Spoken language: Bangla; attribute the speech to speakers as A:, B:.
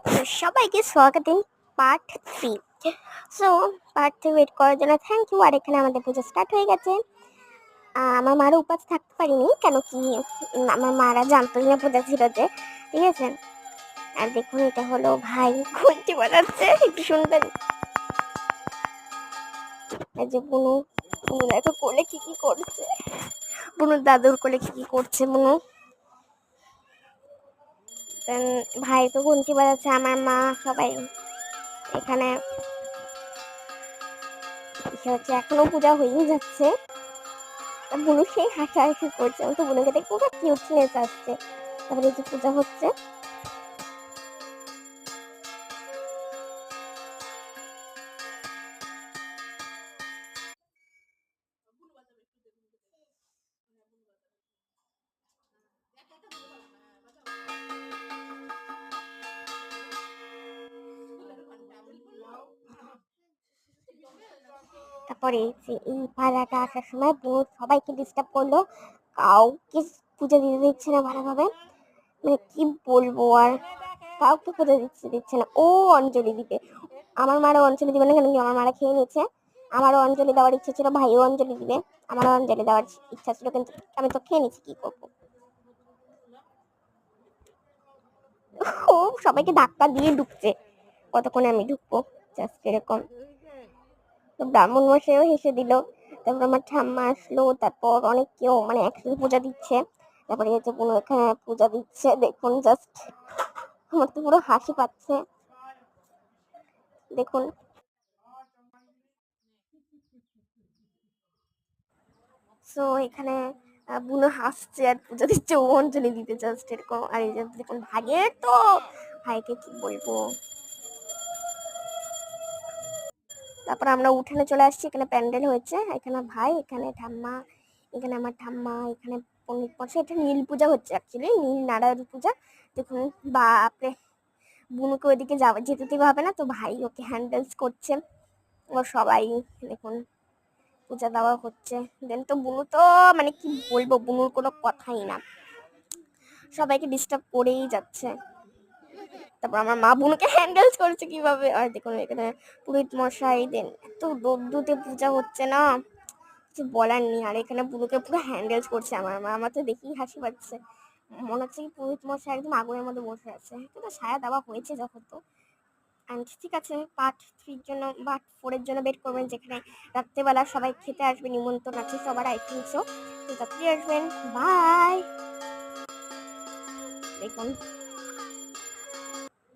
A: তো সবাইকে স্বাগত পার্ট 3। সো পার্ট 3 ওয়েট করার জন্য থ্যাংক ইউ। আর এখানে আমাদের পুজো স্টার্ট হয়ে গেছে। আমার মারা উপাস থাকতে পারিনি, কেন কি আমার মারা জানতোই না পূজা ছিল যে, ঠিক আছে। আর দেখুন এটা হলো ভাই ঘন্টি বাজাচ্ছে, একটু শুনবেন। এই যে বুনু, বুনু দেখো কোলে কি কি করছে, বুনুর দাদুর কোলে কি কি করছে বুনু। ভাই তো ঘন্টি বাজাচ্ছে, আমার মা সবাই এখানে হচ্ছে। এখনো পূজা হয়েই যাচ্ছে। বুনু সেই হাসাহাসি করছে, আমি তো বুনুকে দেখতে খুব কিউটনেস আসছে। তারপরে এই যে পূজা হচ্ছে। তারপরে এই পাড়াটা আসার সময় বুনু সবাইকে ডিস্টার্ব করলো, কাউকে পূজা দিতে দিচ্ছে না ভালোভাবে। মানে কি বলবো, আর কাউকে পূজা দিচ্ছে না। ও অঞ্জলি দিতে, আমার মারও অঞ্জলি দিবে না, কেন কি আমার মারা খেয়ে নিয়েছে। আমারও অঞ্জলি দেওয়ার ইচ্ছা ছিল, ভাইও অঞ্জলি দিবে, আমারও অঞ্জলি দেওয়ার ইচ্ছা ছিল, কিন্তু আমি তো খেয়ে নিচ্ছি, কি করবো। ও সবাইকে ধাক্কা দিয়ে ঢুকছে, কতক্ষণে আমি ঢুকবো, জাস্ট এরকম। তো ব্রাহ্মণ মশাইও হেসে দিল। তারপর আমার ঠাম্মা আসলো, তারপর অনেক কেউ মানে একসাথে পূজা দিচ্ছে। তারপরে এই যে কোনো এখানে পূজা দিচ্ছে, দেখুন জাস্ট আমার তো পুরো হাসি পাচ্ছে, দেখুন। সো এখানে বুনো হাসছে আর পূজা দিচ্ছে, ও অঞ্জলি দিতে জাস্ট এরকম। আর এই যে দেখুন ভাইয়ের তো, ভাইকে কি বলবো। তারপর আমরা উঠানে চলে আসছি, এখানে প্যান্ডেল হয়েছে, এখানে ভাই, এখানে ঠাম্মা, এখানে আমার ঠাম্মা, এখানে পণ্ডিত মশাই। এটা নীল পূজা হচ্ছে, অ্যাকচুয়ালি নীল নারায়ণ পূজা। দেখুন বাপরে, বুনুকে ওইদিকে যেতে দিতে হবে না, তো ভাই ওকে হ্যান্ডেলস করছে। ও সবাই দেখুন পূজা দেওয়া হচ্ছে। দেন তো বুনু তো মানে কি বলবো, বুনুর কোনো কথাই না, সবাইকে ডিস্টার্ব করেই যাচ্ছে। তারপর আমার মা বুনুকে হ্যান্ডেলস করছে কিভাবে। আর দেখুন এখানে পুরোহিত মশাই, দেন এত দূতে পূজা হচ্ছে না, কিছু বলার নেই। আর এখানে বুনুকে পুরো হ্যান্ডেলস করছে আমার মা, আমার তো দেখেই হাসি পাচ্ছে। মনে হচ্ছে কি পুরোহিত মশাই একদম আগুনের মধ্যে বসে আছে, কিন্তু ছায়া দেওয়া হয়েছে যখন। তো ঠিক আছে, পার্ট 3 জন্য, পার্ট 4 জন্য ওয়েট করবেন, যেখানে রাত্রেবেলা সবাই খেতে আসবে, নিমন্ত্রণ আছে সবার, আই থিঙ্ক সো। তো তাড়াতাড়ি আসবেন, বাই। দেখুন